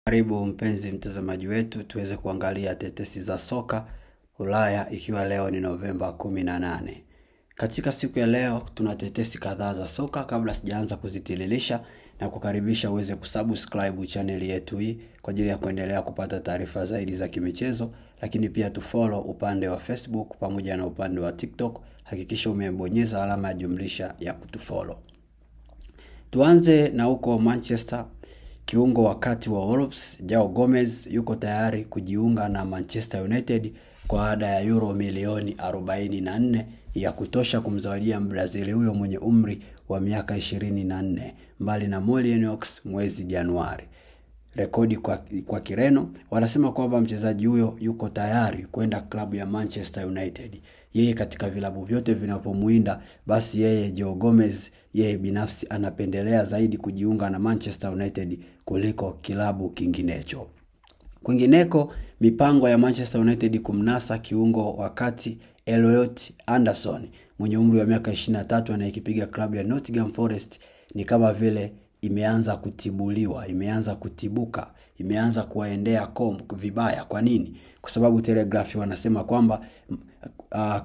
Karibu mpenzi mtazamaji wetu tuweze kuangalia tetesi za soka Ulaya ikiwa leo ni Novemba 18. Katika siku ya leo tuna tetesi kadhaa za soka. Kabla sijaanza kuzitililisha na kukaribisha uweze kusubscribe channel yetu hii kwa ajili ya kuendelea kupata taarifa zaidi za kimichezo, lakini pia tufollow upande wa Facebook pamoja na upande wa TikTok. Hakikisha umebonyeza alama ya jumlisha ya kutufollow. Tuanze na huko Manchester. Kiungo wakati wa Wolves Joao Gomez yuko tayari kujiunga na Manchester United kwa ada ya euro milioni 44 ya kutosha kumzawadia Mbrazili huyo mwenye umri wa miaka 24 mbali na Molineux mwezi Januari. Rekodi kwa Kireno wanasema kwamba mchezaji huyo yuko tayari kwenda klabu ya Manchester United. Yeye katika vilabu vyote vinavyomuinda, basi yeye Joao Gomez yeye binafsi anapendelea zaidi kujiunga na Manchester United kuliko kilabu kinginecho. Kwingineko, mipango ya Manchester United kumnasa kiungo wakati Elliot Anderson mwenye umri wa miaka 23 anayekipiga klabu ya Nottingham Forest ni kama vile imeanza kutibuliwa, imeanza kutibuka, imeanza kuwaendea vibaya. Kwa nini? Kwa sababu Telegraph wanasema kwamba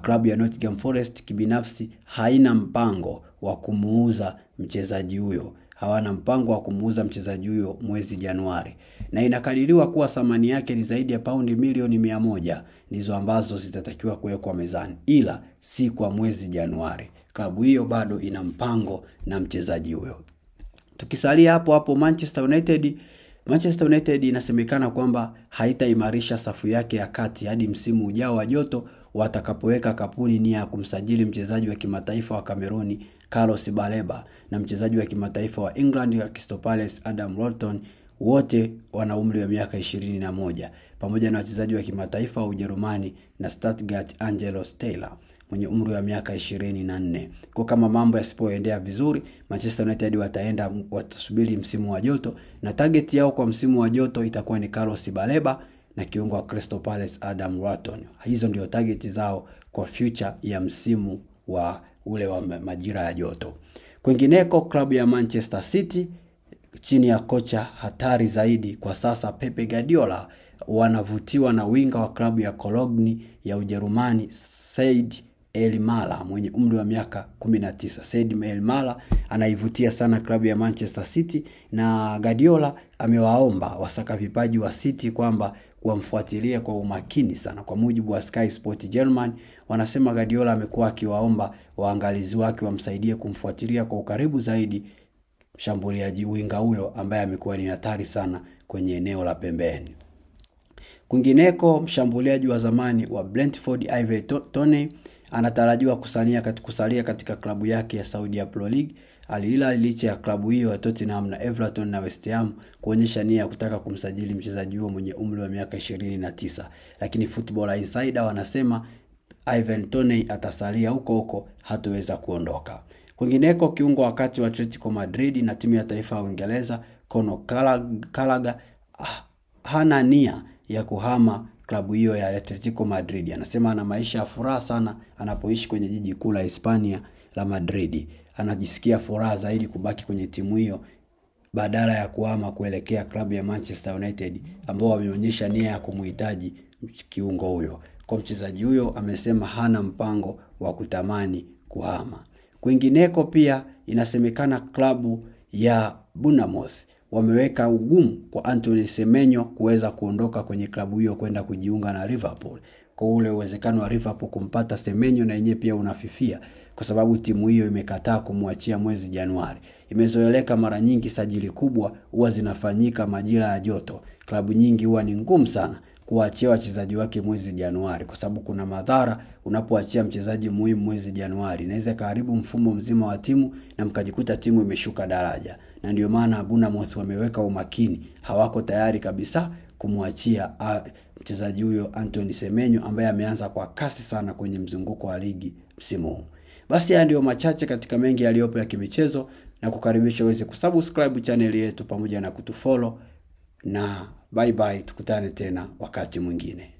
klabu ya Nottingham Forest kibinafsi haina mpango wa kumuuza mchezaji huyo. Hawana mpango wa kumuuza mchezaji huyo mwezi Januari. Na inakadiriwa kuwa thamani yake ni zaidi ya paundi milioni 100 ndizo ambazo zitatakiwa kuwekwa mezani, ila si kwa mwezi Januari. Klabu hiyo bado ina mpango na mchezaji huyo. Tukisalia hapo Manchester United inasemekana kwamba haitaimarisha safu yake ya kati hadi msimu ujao wa joto watakapoweka kapuni nia ya kumsajili mchezaji wa kimataifa wa Kameruni Carlos Baleba na mchezaji wa kimataifa wa England wa Crystal Palace Adam Rolton, wote wana umri wa miaka 21, pamoja na wachezaji wa kimataifa wa Ujerumani na Stuttgart Angelo Stella mwenye umri wa miaka 24. Kwa kama mambo yasipoendea vizuri, Manchester United watasubiri msimu wa joto, na target yao kwa msimu wa joto itakuwa ni Carlos Baleba na kiungo wa Crystal Palace Adam Rolton. Hizo ndio target zao kwa future ya msimu wa ule wa majira ya joto. Kwingineko, klabu ya Manchester City chini ya kocha hatari zaidi kwa sasa Pep Guardiola wanavutiwa na winga wa klabu ya Cologne ya Ujerumani Said Elmala mwenye umri wa miaka 19. Said Elmala anaivutia sana klabu ya Manchester City, na Guardiola amewaomba wasaka vipaji wa City kwamba wamfuatilie kwa umakini sana. Kwa mujibu wa Sky Sport German, wanasema Guardiola amekuwa akiwaomba waangalizi wake wamsaidie kumfuatilia kwa ukaribu zaidi mshambuliaji winga huyo ambaye amekuwa ni hatari sana kwenye eneo la pembeni. Kwingineko, mshambuliaji wa zamani wa Brentford Ivan Toney anatarajiwa kusalia katika klabu yake ya Saudi Pro League Al Hilal licha ya klabu hiyo ya Tottenham na Everton na West Ham kuonyesha nia ya kutaka kumsajili mchezaji huyo mwenye umri wa miaka 29. Lakini Football Insider wanasema Ivan Toney atasalia huko, hataweza kuondoka. Kwingineko, kiungo wakati wa Atletico Madrid na timu ya taifa ya Uingereza Conor Gallagher hana nia ya kuhama klabu hiyo ya Atletico Madrid. Anasema ana maisha ya furaha sana anapoishi kwenye jiji kuu la Hispania la Madrid. Anajisikia furaha zaidi kubaki kwenye timu hiyo badala ya kuhama kuelekea klabu ya Manchester United ambao wameonyesha nia ya kumhitaji kiungo huyo. Kwa mchezaji huyo amesema hana mpango wa kutamani kuhama. Kwingineko pia inasemekana klabu ya Bournemouth wameweka ugumu kwa Antoine Semenyo kuweza kuondoka kwenye klabu hiyo kwenda kujiunga na Liverpool. Kwa ule uwezekano wa Liverpool kumpata Semenyo na yenyewe pia unafifia kwa sababu timu hiyo imekataa kumwachia mwezi Januari. Imezoeleka mara nyingi sajili kubwa huwa zinafanyika majira ya joto. Klabu nyingi huwa ni ngumu sana kuachia wachezaji wake mwezi Januari kwa sababu kuna madhara unapoachia mchezaji muhimu mwezi Januari. Inaweza karibu mfumo mzima wa timu na mkajikuta timu imeshuka daraja. Na ndio maana Bournemouth wameweka umakini, hawako tayari kabisa kumwachia mchezaji huyo Antoine Semenyo ambaye ameanza kwa kasi sana kwenye mzunguko wa ligi msimu huu. Basi haya ndio machache katika mengi yaliyopo ya kimichezo, na kukaribisha uweze kusubscribe channel yetu pamoja na kutufollow, na bye bye, tukutane tena wakati mwingine.